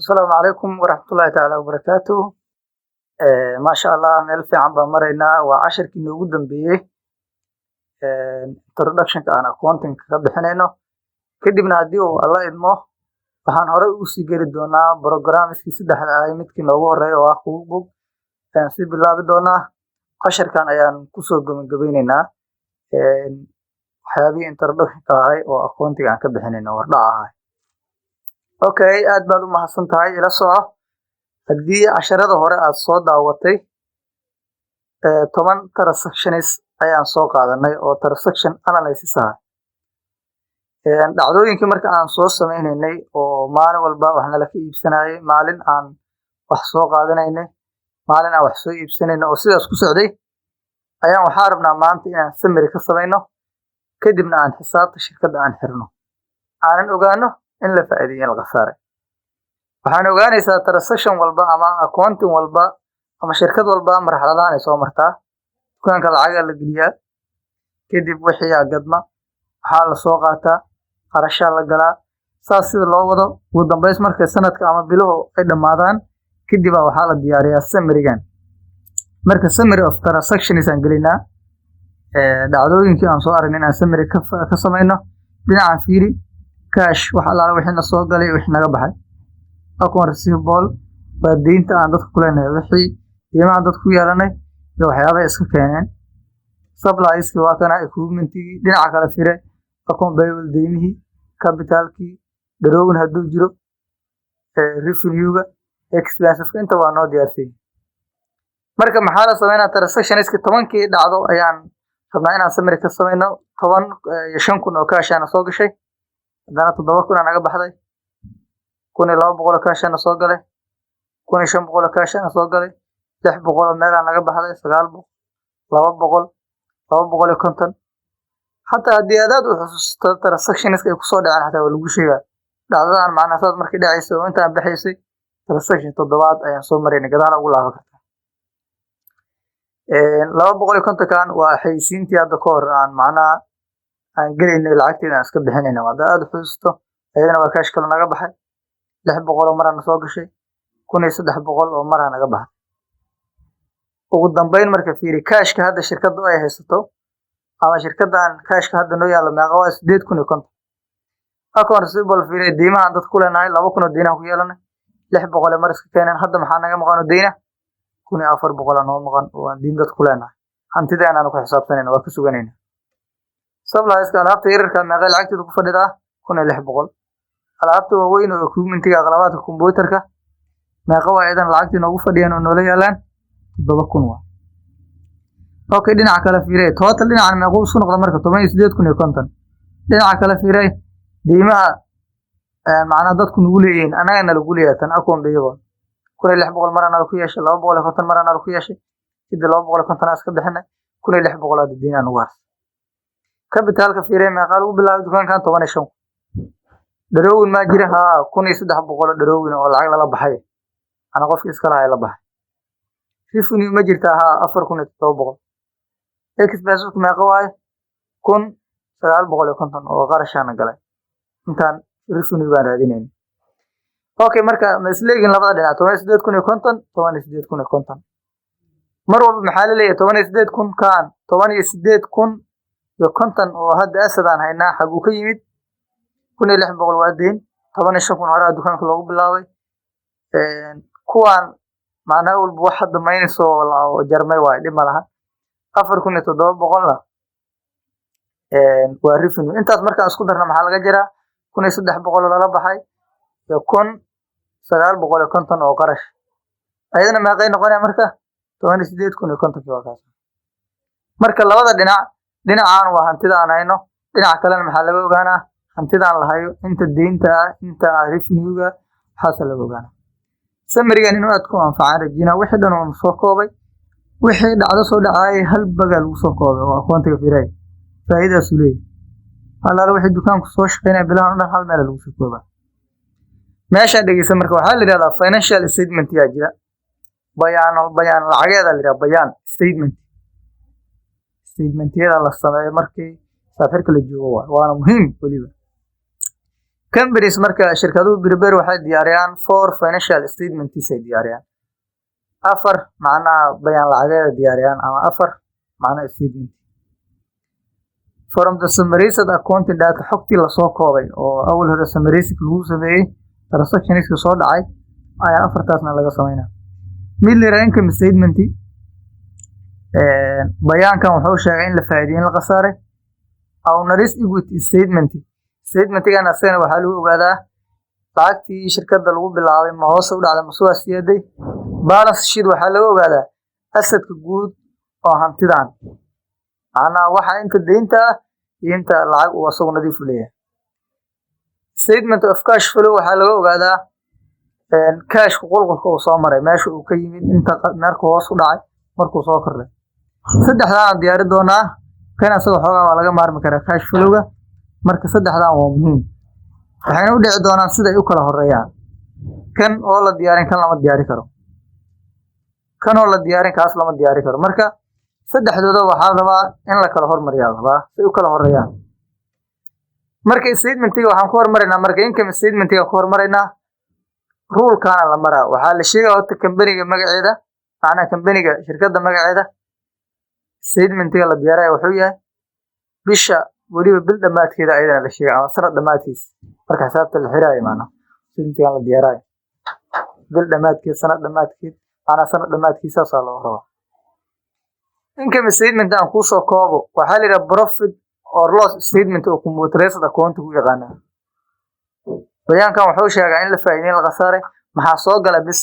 السلام عليكم ورحمة الله تعالى وبركاته. ما شاء الله meel fiican baan maraynaa. Waa cashirkii noogu dambeeyey introduction aan accounting ka bixinayno. Kadibna haddii uu alla idmo waxaan hore ugu sii geli doonaa programmeskii saddexda ah midkii noogu horeeya oo ah Cookbook. Ayaan sii bilaabi doonaa. Cashirkan ayaan kusoo gabagabeynaynaa waxyaabihii introduction ka ahay oo accounting aan ka bixinayno wardhac ahay. Okay, aad baad u mahadsan tahay. Ila soco. Haddii casharada hore aad soo daawatay 10 transactions ayaan soo qaadanay oo transaction analysis ah. Dhacdooyinkii marka aan soo sameynaynay oo maalin walba wax nala ka iibsanayay, maalin aan wax soo qaadanaynay, maalin aan wax soo iibsanayno oo sidaas ku socday ayaan waxaan rabnaa maanta inaan summary ka samayno kadibna aan xisaabta shirkadda aan xirno aanan ogaano in la faa'iideeyay la khasaaray. waxaan ogaanaysaa transaction walba ama accounting walba ama shirkad walba marxaladahan ay soo martaa. dukaanka lacaga la geliyaa, kadib wixii gadma waxaa la soo qaataa, qarashaa la galaa, saas sida loo wado. ugu dambeys markay sanadka ama biluhu ay dhammaadaan kadib waxaa la diyaariyaa summary-gan. marka summary of transactions aan gelinaa dhacdooyinkii aan soo aragnay inaan summary ka samayno. dhinacan fiiri cash wax allaala wixii na soo galay wixii naga baxay. account receivable waa deynta aan dadka ku leenahay, wixii qiimaha dadka ku yeelanay iyo waxyaabaha iska keeneen. supplies waa kana equipment-ii. dhinaca kale fiire account payable deymihii, capital-kii, drawing hadduu jiro, revenue-ga, expenses-ka inta waa noo diyaarsay. marka maxaa la sameynaa transactions-ki 10kii dhacdo ayaan rabnaa inaan summary ka samayno. 5,000 oo cash aan soo gashay, haddana 7,000 naga baxday, 1,200 oo cash aan soo galay, 1,500 oo cash aan soo galay, 600 oo meel aan naga baxday, 900, 200, 250. hataa haddii aad u xusuusto transactions ay ku soo dhaceen xataa waa lagu sheegaa dhacdadan macnaha saas markii dhacaysay oo intaan baxaysay transaction 7 ayaan soo maraynay, gadaal ugu laaban kartaa. 250 kan waa xayisiintii hadda ka hor aan macnaha aan gelaynay lacagteeda aan iska bixinayna. hadda aad u xusuusto ayadana waa cash kale naga baxay, 600 oo marana soo gashay, 1,300 oo marana naga baxay. ugu dambeyn marka fiiri cashka hadda shirkaddu ay haysato ama shirkaddan cashka hadda noo yaala meeqa waa 8,050. account receivable fiiri deymaha dad ku leenahay 2,000 oo deynaha ku yeelanay, 600 mar iska keeneen. hadda maxaa naga maqan oo deyna 1,400 noo maqan oo aan deyn dad ku leenahay. hantideena aan ku xisaabtanayna waa ka suganayna. supplies-ka alaabta yararka meeqa lacagteedu ku fadhidaa 1,600. alaabta waaweyn oo equipment-ga qalabka computer-ka meeqa waa idan lacagtii noogu fadhiyaan oo noola yaalaan 7,000 waa. okay, dhinaca kale fiiray total dhinacan meeqa uu soo noqdo marka 18,050. dhinaca kale fiiray deymaha macnaha dadku nagu leeyihiin anagana lagu leeyahay tan account payable 1,600 marana ku yeeshay, 250 marana ku yeeshay, sidii 250 iska bixinay, 1,600 aad deyn aan ugu harsan. capital-ka fiiray meeqa lagu bilaabay dukaankan 15. drawing ma jira 1,300 drawing oo lacag lala baxay ana qofkii iska lahay la baxay. revenue ma jirta 4,700. expenses meeqa waaye 1,950 oo qarashaana galay. intaan revenue baan raadinayna. okay, marka ma isleegin labada dhinac 18,050, 18,050. mar walba maxaa la leeyahay 18,000 kan 18,050 oo hadda asadaan haynaa xaguu ka yimid 1,600 waa deyn, 15,000 hore dukaanka loogu bilaabay. kuwaan macnaha walba wax hadda maynayso oo jarmay waay dhib ma laha. 4,700 waa revenue. intaas markaan isku darna maxaa laga jiraa 1,300 lala baxay iyo 1,950 oo qarash. ayadana meeqay noqonaya marka 18,050 waa kaas. marka labada dhinacaan waa hantida aan hayno, dhinaca kalena maxaa laga ogaanaa hantidaan la hayo, inta deynta ah, inta revenue-ga waxaas laga ogaanaa. summary-gan inuu aad ku anfacaan rajina. wixii dhan oo soo koobay wixii dhacdo soo dhacay hal baga lagu soo koobay oo accounting fiiray faa'iidaas u leeyahay. halaalo wixii dukaanku soo shaqeynaya bilahan dhan hal meel lagu soo koobaa. meesha dhageysan marka waxaa la yiraahdaa financial statement yaa jira. bayaan lacageeda la yiraahdaa bayaan statement-yada la sameeyo markii safirka la joogo waana muhiim waliba. companies marka shirkaduhu prepare waxay diyaariyaan 4 financial statements ay diyaariyaan 4 macnaha bayaan lacageed diyaariyaan ama 4 macnaha statement from the summarized accounting data xogtii la soo koobay oo awal hore summarized lagu sameeyay transactions soo dhacay ayaa 4taasna laga sameeynaa midna income statement bayaankan wuxuu sheegay in la faa'iideeyay in la qasaaray owner's equity statement-gan asana waxaa lagu ogaadaa lacagtii shirkadda lagu bilaabay ma hoos u dhacday ma soo siyaaday balance sheet waxaa laga ogaadaa assetka guud oo hantidan macnaha waxa inta deynta ah iyo inta lacag uu asagu nadiif u leeyahay statement of cash flow waxaa laga ogaadaa cashku qulqulka uu soo maray meesha uu ka yimid inta markuu hoos u dhacay markuu soo kordhay saddexdaan diyaari doonaa kan asaga xoogaa waa laga maarmi karaa cash flow-ga marka saddexdaan waa muhiim waxayna u dhici doonaan sida ay u kala horeeyaan kan oo la diyaarin kan lama diyaari karo kan oo la diyaarin kaas lama diyaari karo marka saddexdooda waxaa la rabaa in la kala hormariyaa la rabaa si u kala horeeyaan marka statement-ga waxaan ku hormaraynaa marka income statement-ga ku hormaraynaa rule-kana la maraa waxaa la sheegaa horta company-ga magaceeda macnaha company-ga shirkadda magaceeda statement-ga la diyaaraya wuxuu yahay bisha waliba bil dhamaadkeeda ayadana la sheegay ama sanad dhamaadkiisa marka xisaabta la xiraayo macnaha statement-ga la diyaarayo bil dhamaadkeed sanad dhamaadkeed ana sanad dhamaadkiisa soo loo rabaa income statement aan ku soo koobo waxaa la yiraahdaa profit or loss statement oo computerized account ku yaqaana bayaankan wuxuu sheegaa in la faa'iideyn la qasaaray maxaa soo gala bis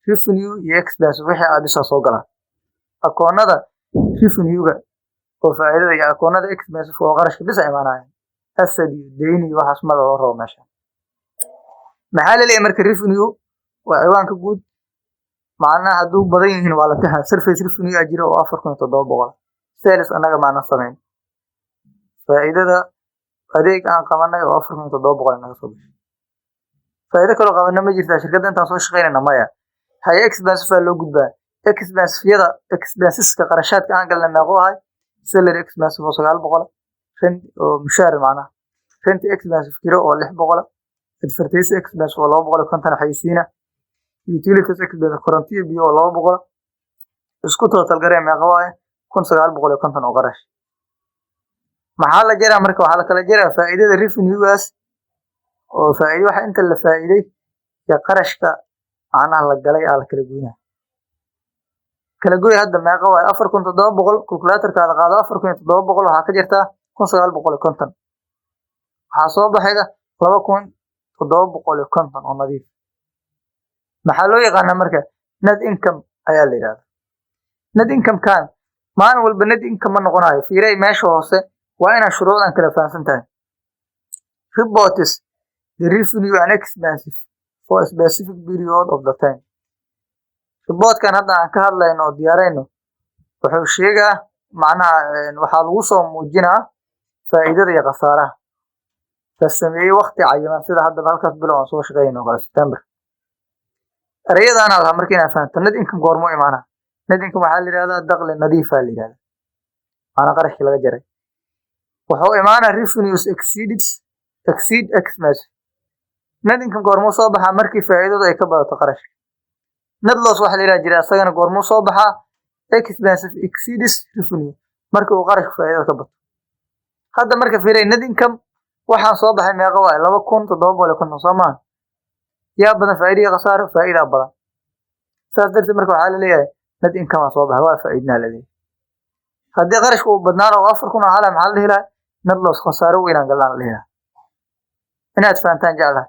revenue iyo expense wixii aad soo gala akoonada revenue-ga oo faa'iidada iyo akoonada expense oo qarashka bis ay imaanayaan asad iyo deyn iyo waxaas ma loo rabo meesha maxaa la leeyahay marka revenue waa ciwaanka guud macnaha hadduu badan yihiin waa la taxaa surface revenue ajira oo 4700 sales anaga maana sameyn faa'iidada adeeg aan qabanay oo 4700 naga soo gashay faa'iido kale oo qabanay ma jirtaa shirkadda intaan soo shaqeynayna maya hay expense fa loo gudbaa expenseska qarashaadka aan galnay meeqo ahay salary expense oo 900 rent oo mushaar macnaha rent expense kiro oo 600 advertising expense oo 250 xayisiina utilities expense korontiyo biyo oo 200 isku total garee meeqa waaye 1950 oo qarash maxaa la jiraa marka waxaa la kala jiraa faa'iidada revenue-gaas oo faa'iido waxa inta la faa'iiday ya qarashka macnaha la galay aan la kala goynaa kala gooy hadda meeqa waaye 4700 calculator-kaada qaado 4700 waxaa ka jirta 1950 waxaa soo baxayda 2750 oo nadiif maxaa loo yaqaanaa marka net income ayaa la yiraahdaa net income kan maalin walba net income ma noqonayo fiiray meesha hoose waa ina shuruudan kala fahansan tahay reports the revenue and expenses for a specific period of the time report-kan hadda aan ka hadlayno oo diyaarayno wuxuu sheegaa macnaha waxaa lagu soo muujinaa faa'iidada iyo khasaaraha ka sameeyay waqti cayiman sida hadda halkaas bilow aan soo shaqeynayno kala September erayadana la markii aan fahanto net income goormo imaana net income waxaa la yiraahdaa dakhli nadiif ah la yiraahdaa ana qarashki laga jaray wuxuu imaana revenues exceed expense net income goormo soo baxa markii faa'iidadu ay ka badato qarashka net loss waxa la yiraahdaa asagana goormo soo baxa expense exceeds revenue markii uu qarashka faa'iidada ka bato hadda marka fiiray net income waxaan soo baxay meeqa waa 2750 Soomaa yaa badan faa'iido qasaar faa'iido badan saas darteed marka waxa la leeyahay net income soo baxay waa faa'iidna la leeyahay haddii qarashku uu badnaado 4000 hala maxal la helaa net loss qasaaro weyn aan galaan la helaa inaad fahantaan jeclahay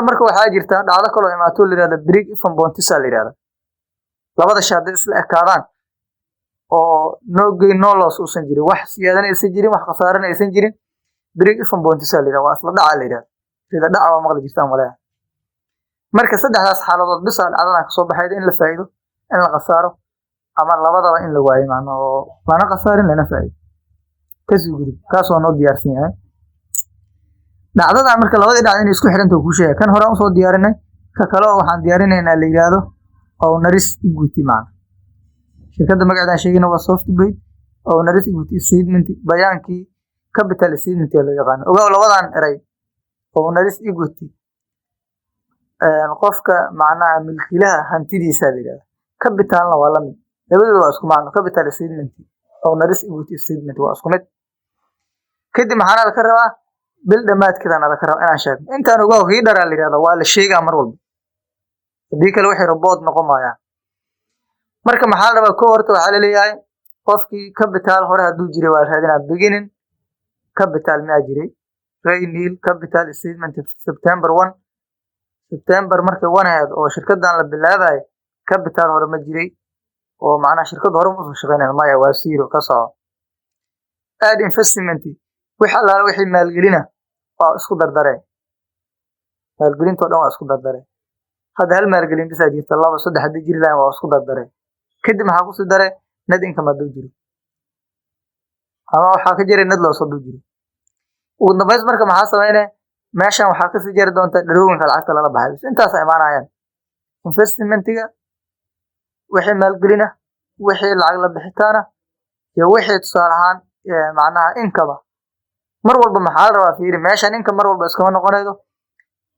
marka waxaa jirta dhacdo kale oo imaato la yiraahdo break even bonus la yiraahdo labada shaad isla ekaadaan oo no gain no loss oo san jirin wax siyaadana aysan jirin wax qasaarana aysan jirin break even bonus la yiraahdo waa isla dhaca la yiraahdo sida dhaca waa maqli jirtaan walaal marka saddexdaas xaaladood bis dhacdadan ka soo baxayda in la faa'iido in la qasaaro ama labadaba in la waayo macna oo lana qasaarin lana faa'iido kasi gudub kaas oo noo diyaarsan yahay dhacdada marka labadii dhacdo in isku xiranta ku sheegay kan hore aan soo diyaarinay ka kale oo waxaan diyaarinaynaa la yiraahdo owner's equity macna shirkadda magaceeda sheegayna waa Softbay owner's equity statement bayaankii capital statement loo yaqaan ogaa labadan eray owners equity qofka macnaha milkiilaha hantidiisa la yiraahdo capitalna waa la mid labadooda waa isku macno capital statement owners equity statement waa isku mid kadib maxaa la ka rabaa bil dhamaadkeedana la ka rabaa inaan sheegno intaan uga hogii dharaa la yiraahdo waa la sheegaa mar walba hadii kale wixii report noqon maayaan marka maxaa la rabaa ko horta waxa la leeyahay qofkii capital hore haduu jiray waa raadinaa beginning capital ma jiray Rainil capital statement September 1 September markay wanaad oo shirkadan la bilaabay capital hore ma jiray oo macna shirkad hore u soo shaqeynaa ma waa zero ka soo add investment waxa la wixii maalgelina waa isku dardareen maalgelinta dhan waa isku dardareen hada hal maalgelin bisa jirta 2 3 hadii jiri laan waa isku dardareen kadib maxaa ku soo daray net income haduu jiro ama waxa ka jiray net loss haduu jiro ugu dambeys marka maxaa sameeynaa meeshan waxa ka sii jiri doonta dharooyinka lacagta lala baxay intaas ay imaanayaan investmentiga wixii maalgelina wixii lacag la bixitaana iyo wixii tusaalahan macnaha income mar walba maxaa la rabaa fiiri meeshan income mar walba iska noqonaydo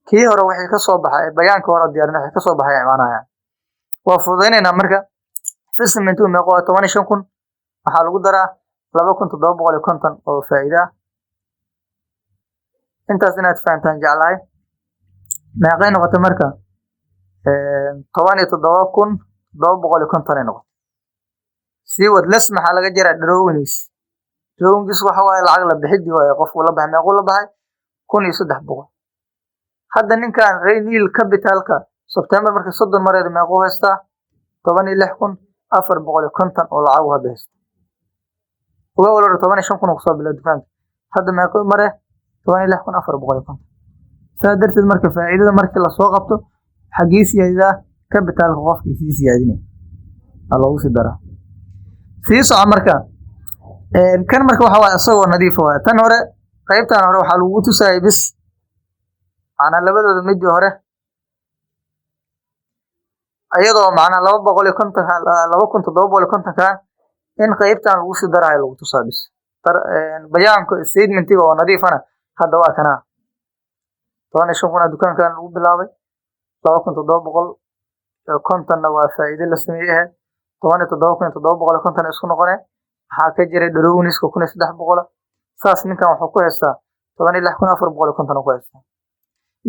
kii hore wixii ka soo baxay bayaanka hore diyaarina wixii ka soo baxay imaanayaan waa fududeynayna marka investment uu meeqo 15000 waxa lagu daraa 2750 oo faa'iido intaas inaad fahantaan jeclahay meeqay noqoto marka 17750 ay noqoto si wad las maxaa laga jiraa drawings waxa waaye lacag la bixidi waaye qofku la baxay meeqo la baxay 1300 hadda ninkan Rainil capitalka September marka 30 mareed meeqo haystaa 16450 oo lacag wada haysta uga wala 15000 ku soo bilaa dukaanka hadda meeqo mare 16450 saadarteed marka faa'iidada markii la soo qabto xaqiisiyada capitalka qofka si siyaadinay allahu sidara soo marka kan marka waxa waa asagoo nadiif ah tan hore qaybtan hore waxa lagu tusay bis ana labadooda mid hore ayadoo macna 250 kan in qaybtan lagu sii daray lagu tusaa bis bayaanka statementiga oo nadiifana hadda waa kana 15 dukaankan lagu bilaabay 2750 waa faa'iido la sameeyay 17750 isku noqonay waxa ka jiray dharowniska 1300 saas ninkan wuxuu ku heystaa 16450 ku heystaa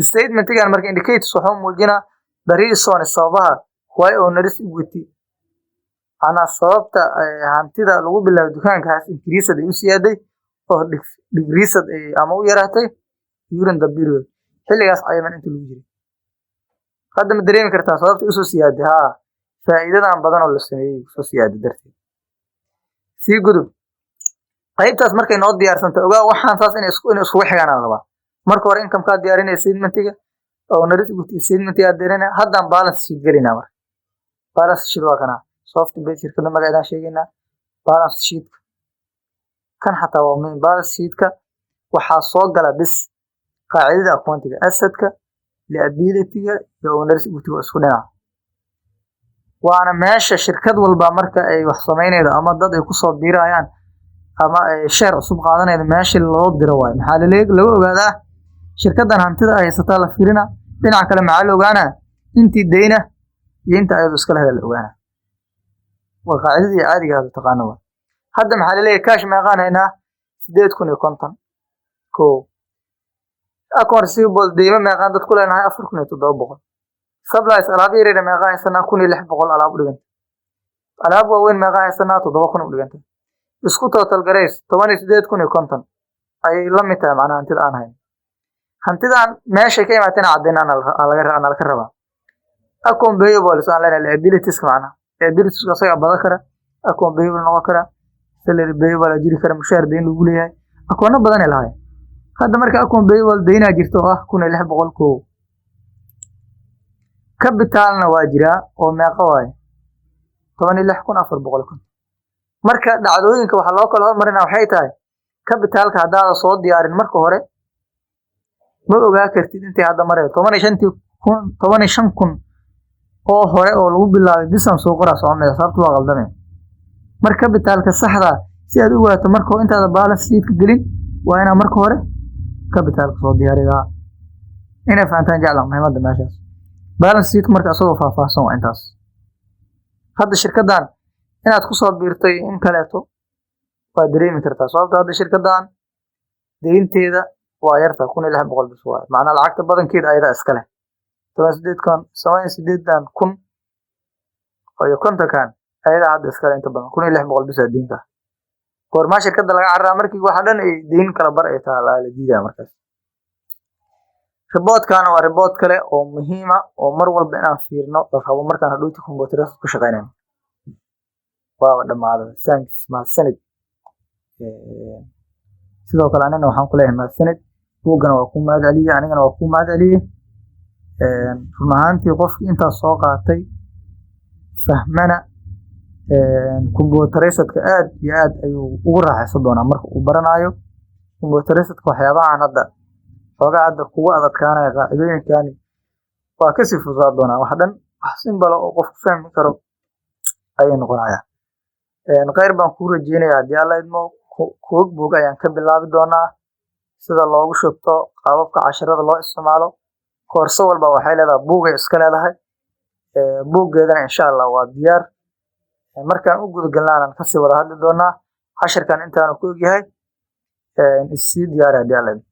statementigan marka indicators wuxuu muujinaa dariisoon sababaha way owners equity ana sababta hantida lagu bilaabo dukaankaas increase ay u siyaaday oo decrease ama u yaraatay during the period xilligaas ayman inta lagu jiray hadda ma dareemi kartaa sababta u soo siyaaday faa'iidadan badan oo la sameeyay soo siyaaday darteed si gudub qaybtaas markay noo diyaarsantay ogaa waxaan saas inay isku xigaan rabaa marka hore income ka diyaarinay statementiga oo owners equity statementiga diyaarinay hadda balance sheet galina marka balance sheet waa kana soft base shirkadda magaceeda sheegayna balance sheet kan xataa waa min balance sheet-ka waxa soo gala bis qaacidada accountiga asset-ka liability-ga iyo owners equity-ga isku dhinac waana meesha shirkad walba marka ay wax sameynaydo ama dad ay ku soo biirayaan ama ay share cusub qaadanaydo meesha loo diro waay maxaa laga ogaadaa shirkadan hantida ay haysataa la fiirina dhinaca kale maxaa la ogaanaa intii deyna iyo inta ayadu iska lahayd la ogaanaa waa qaacidadii caadiga ah taqaano hadda maxaa leeyahay cash meeqaan haynaa 8050 ko akoon receivable deyma meeqaan dad ku leenahay 4700 supplies alaab yareed meeqaan haysanaa 1600 alaab u dhiganta alaab waaweyn meeqaan haysanaa 7000 u dhiganta isku total gareys 18050 ay la mid tahay macnaha hantida aan hayn hantidan meesha ka imaatana cadeynana laga rabaa akoon payable aan leenahay liabilities macnaha liabilities ka saga badan kara akoon payable noqon kara salary payable jiri kara mushaar deyn lagu leeyahay akoona badan ay lahayn hadda marka akoon payable deyna jirto 1600 ko capitalna waa jira oo meeqa waay 16400 marka dhacdooyinka waxa loo kala hormarinaa waxay tahay capitalka hadaada soo diyaarin marka hore ma ogaa kartid intii hadda maray 15000 oo hore oo lagu bilaabay bisan soo qoraa Soomaaliya sababtu waa qaldamay marka capitalka saxda si aad u ogaato marka intaada balance sheet ka gelin waa ina marka hore capitalka soo diyaariyaa inay fahantaan jeclaan muhiimadda meeshaas. Balance sheet marka asagoo faahfaahsan waa intaas. Hadda shirkaddan inaad ku soo biirtay in kaleeto waa dareemi kartaa. Sababtoo hadda shirkaddan deynteeda waa yartaa 1600 bis waaye. Macnaa lacagta badankeeda ayada iska leh. 88 kun iyo 50 kan ayada hadda iska leh inta badan 1600 bis deynta. Goorma shirkadda laga carraa markii waxa dhan ay deyn kala bar ay tahay la diidaa markaas. Report-kan waa report kale oo muhiim ah oo mar walba inaan fiirno oo rabo markaan hadhowti computer ku shaqeynayno. waa dhamaaday. Thanks mahadsanid. sidoo kale anina waxaan ku leeyahay mahadsanid. buugana waa ku mahad celiyay, anigana waa ku mahad celiyay. run ahaantii qofkii intaas soo qaatay fahmana computerisadka aad iyo aad ayuu ugu raaxaysan doonaa marka uu baranayo computerisadka. waxyaabahan hadda xoogaa hadda kugu adadkaanaya qaacidooyinkani waa kasii fududaa doonaa. wax dhan wax simbala oo qofku fahmi karo ayay noqonayaan. khayr baan kuu rajeynayaa haddii alla idmo. kuog buug ayaan ka bilaabi doonaa sida loogu shubto qaababka casharada loo isticmaalo. koorso walba waxay leedahay buugay iska leedahay. buuggeedana insha allah waa diyaar. markaan u guda galnaanan kasii wada hadli doonaa. cashirkan intaanu ku ogyahay isii diyaari haddii alla idmo.